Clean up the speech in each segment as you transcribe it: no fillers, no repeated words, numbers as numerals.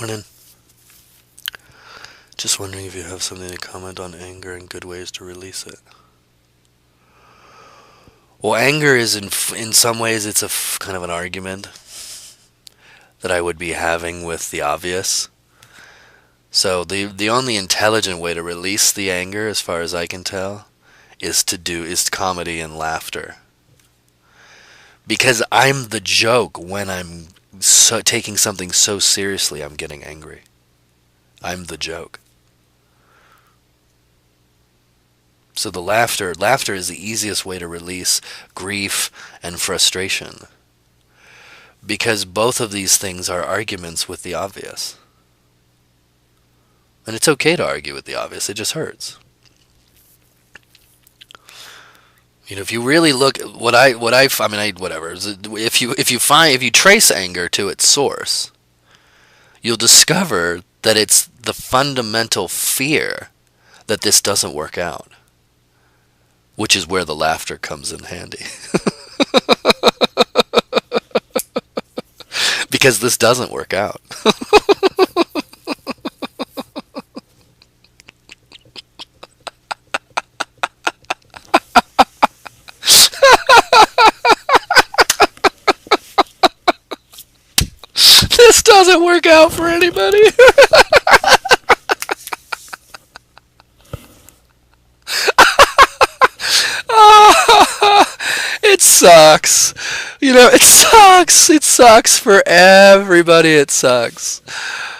Morning. Just wondering if you have something to comment on anger and good ways to release it. Well, anger is in some ways it's kind of an argument that I would be having with the obvious. So the only intelligent way to release the anger, as far as I can tell, is comedy and laughter. Because I'm the joke when I'm taking something so seriously, I'm getting angry. I'm the joke. So the laughter is the easiest way to release grief and frustration. Because both of these things are arguments with the obvious. And it's okay to argue with the obvious, it just hurts. If you really look, whatever. If you trace anger to its source, you'll discover that it's the fundamental fear that this doesn't work out, which is where the laughter comes in handy. Because this doesn't work out. This doesn't work out for anybody. It sucks. It sucks. It sucks for everybody. It sucks.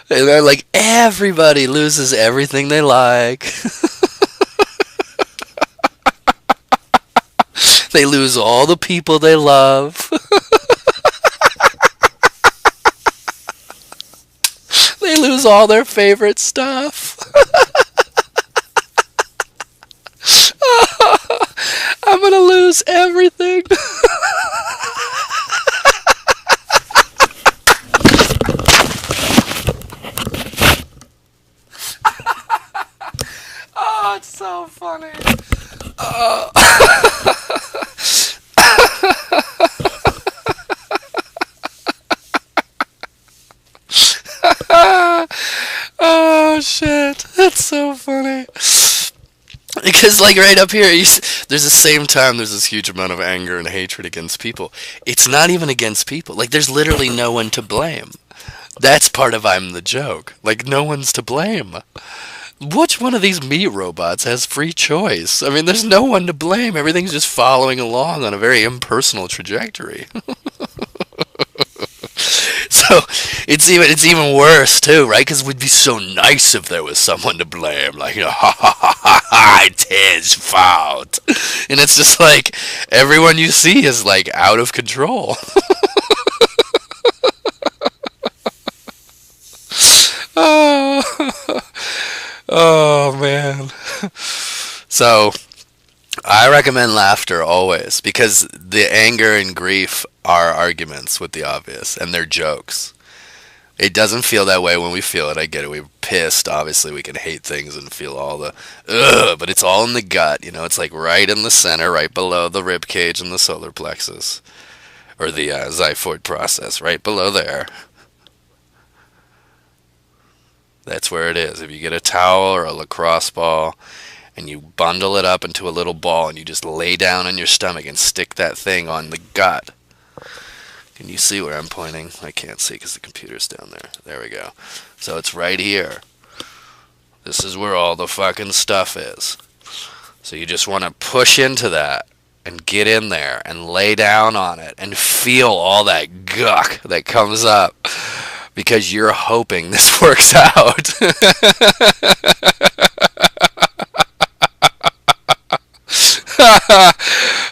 Like, everybody loses everything they like. They lose all the people they love. They lose all their favorite stuff. I'm gonna lose everything. Oh, it's so funny. Oh. Oh shit, that's so funny. Because, like, right up here, there's the same time there's this huge amount of anger and hatred against people. It's not even against people. Like, there's literally no one to blame. That's part of I'm the joke. Like, no one's to blame. Which one of these meat robots has free choice? I mean, there's no one to blame. Everything's just following along on a very impersonal trajectory. So it's even worse too, right? Because it would be so nice if there was someone to blame, like, ha ha ha ha ha, it's his fault, and it's just like everyone you see is like out of control. Oh, oh man. So I recommend laughter always because the anger and grief are arguments with the obvious and they're jokes. It doesn't feel that way when we feel it. I get it. We're pissed. Obviously, we can hate things and feel all the ugh, but it's all in the gut. It's like right in the center, right below the rib cage and the solar plexus, or the xiphoid process, right below there. That's where it is. If you get a towel or a lacrosse ball and you bundle it up into a little ball and you just lay down on your stomach and stick that thing on the gut. Can you see where I'm pointing? I can't see because the computer's down there. There we go. So it's right here. This is where all the fucking stuff is. So you just want to push into that and get in there and lay down on it and feel all that guck that comes up because you're hoping this works out.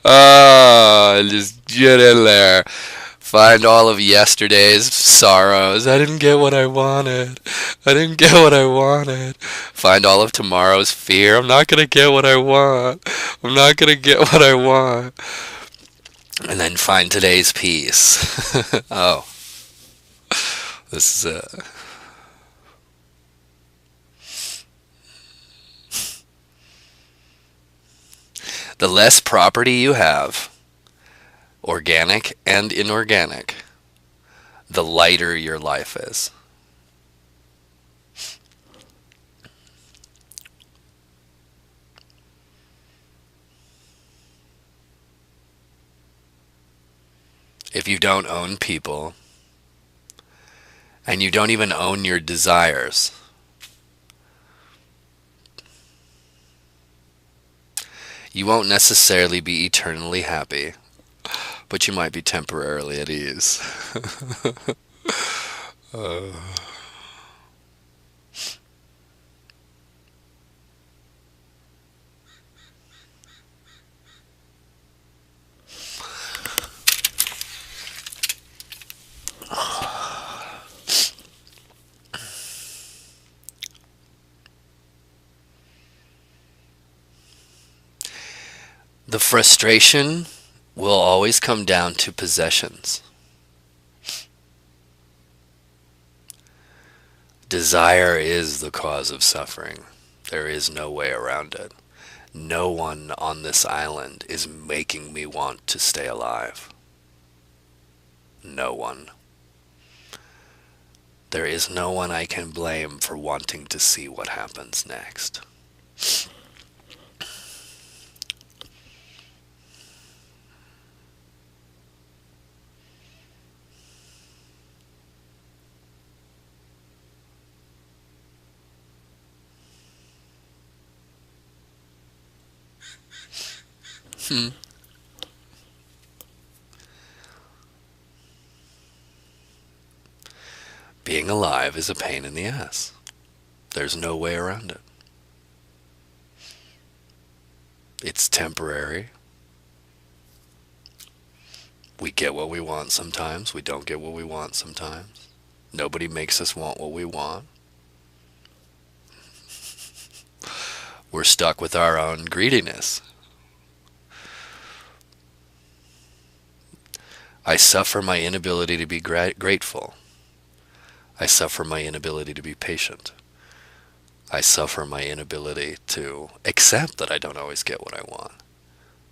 Oh, just get in there. Find all of yesterday's sorrows. I didn't get what I wanted. I didn't get what I wanted. Find all of tomorrow's fear. I'm not going to get what I want. I'm not going to get what I want. And then find today's peace. Oh, this is it. The less property you have, organic and inorganic, the lighter your life is. don't own people, and you don't even own your desires. You won't necessarily be eternally happy, but you might be temporarily at ease. uh. The frustration will always come down to possessions. Desire is the cause of suffering. There is no way around it. No one on this island is making me want to stay alive. No one. There is no one I can blame for wanting to see what happens next. Being alive is a pain in the ass. There's no way around it. It's temporary. We get what we want sometimes. We don't get what we want sometimes. Nobody makes us want what we want. We're stuck with our own greediness. I suffer my inability to be grateful. I suffer my inability to be patient. I suffer my inability to accept that I don't always get what I want.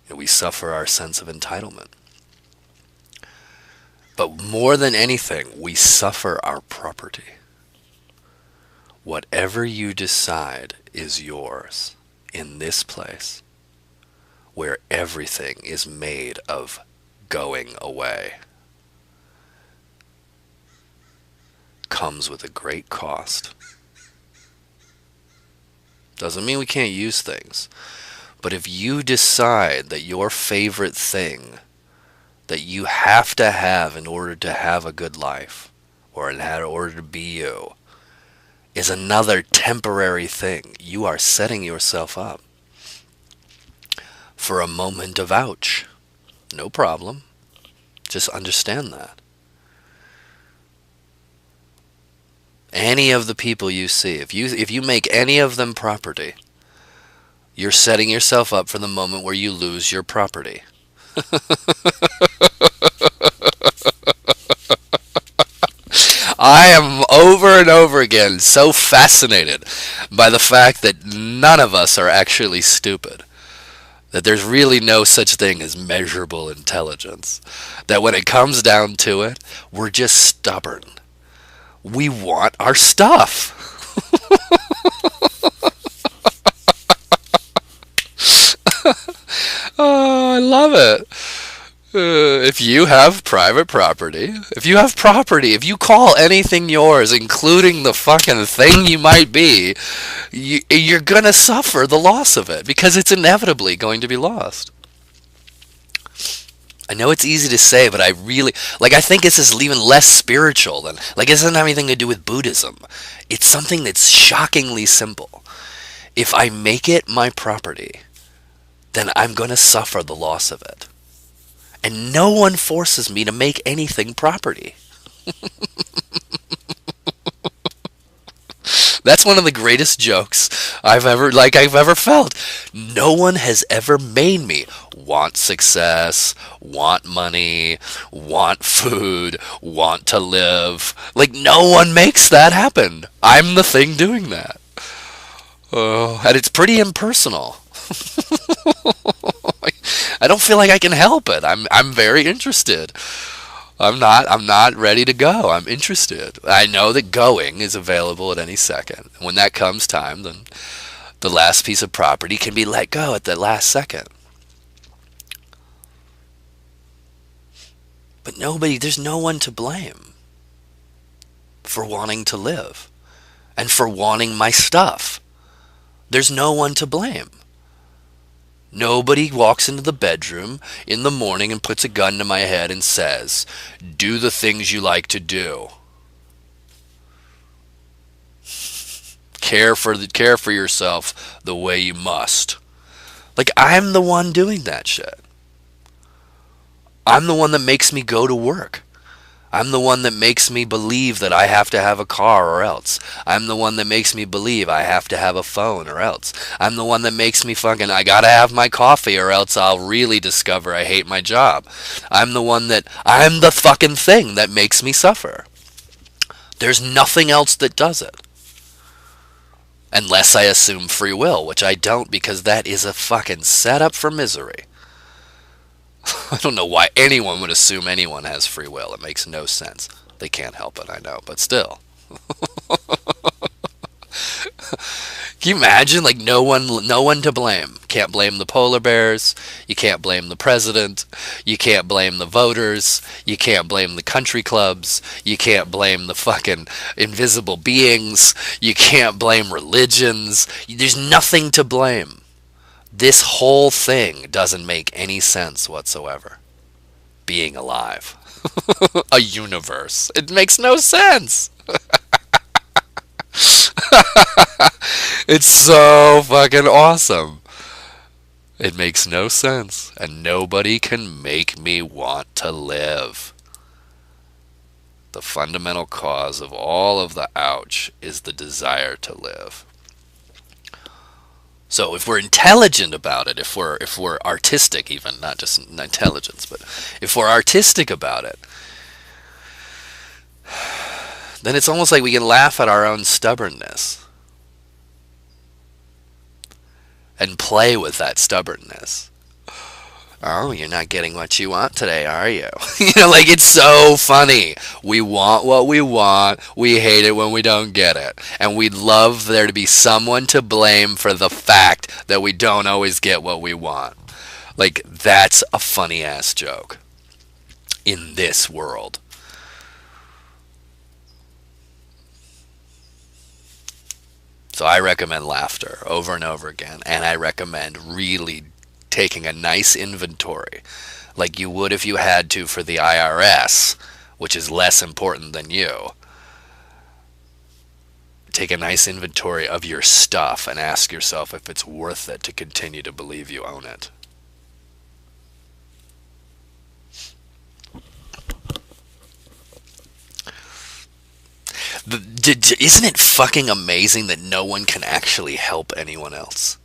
And we suffer our sense of entitlement. But more than anything, we suffer our property. Whatever you decide is yours in this place, where everything is made of going away, comes with a great cost. Doesn't mean we can't use things. But if you decide that your favorite thing that you have to have in order to have a good life, or in order to be you, is another temporary thing, you are setting yourself up for a moment of ouch. No problem. Just understand that. Any of the people you see, if you make any of them property, you're setting yourself up for the moment where you lose your property. I am over and over again so fascinated by the fact that none of us are actually stupid. That there's really no such thing as measurable intelligence. That when it comes down to it, we're just stubborn. We want our stuff. Oh, I love it. If you have private property, if you call anything yours, including the fucking thing you might be, you're gonna suffer the loss of it, because it's inevitably going to be lost. I know it's easy to say, but I really, I think this is even less spiritual than, it doesn't have anything to do with Buddhism. It's something that's shockingly simple. If I make it my property, then I'm gonna suffer the loss of it. And no one forces me to make anything property. That's one of the greatest jokes I've ever felt. No one has ever made me want success, want money, want food, want to live. No one makes that happen. I'm the thing doing that. And it's pretty impersonal. I don't feel like I can help it. I'm very interested. I'm not ready to go. I'm interested. I know that going is available at any second. When that comes time, then the last piece of property can be let go at the last second. But there's no one to blame for wanting to live and for wanting my stuff. There's no one to blame. Nobody walks into the bedroom in the morning and puts a gun to my head and says, do the things you like to do. Care for yourself the way you must. Like, I'm the one doing that shit. I'm the one that makes me go to work. I'm the one that makes me believe that I have to have a car or else. I'm the one that makes me believe I have to have a phone or else. I'm the one that makes me I gotta have my coffee or else I'll really discover I hate my job. I'm the fucking thing that makes me suffer. There's nothing else that does it. Unless I assume free will, which I don't, because that is a fucking setup for misery. I don't know why anyone would assume anyone has free will. It makes no sense. They can't help it, I know, but still. Can you imagine? Like, no one to blame. Can't blame the polar bears. You can't blame the president. You can't blame the voters. You can't blame the country clubs. You can't blame the fucking invisible beings. You can't blame religions. There's nothing to blame. This whole thing doesn't make any sense whatsoever. Being alive. A universe. It makes no sense. It's so fucking awesome. It makes no sense. And nobody can make me want to live. The fundamental cause of all of the ouch is the desire to live. So if we're intelligent about it, if we're artistic even, not just intelligence, but if we're artistic about it, then it's almost like we can laugh at our own stubbornness and play with that stubbornness. Oh, you're not getting what you want today, are you? Like, it's so funny. We want what we want. We hate it when we don't get it. And we'd love there to be someone to blame for the fact that we don't always get what we want. Like, that's a funny-ass joke in this world. So I recommend laughter over and over again. And I recommend really taking a nice inventory, like you would if you had to for the IRS, which is less important than you. Take a nice inventory of your stuff and ask yourself if it's worth it to continue to believe you own it. Isn't it fucking amazing that no one can actually help anyone else?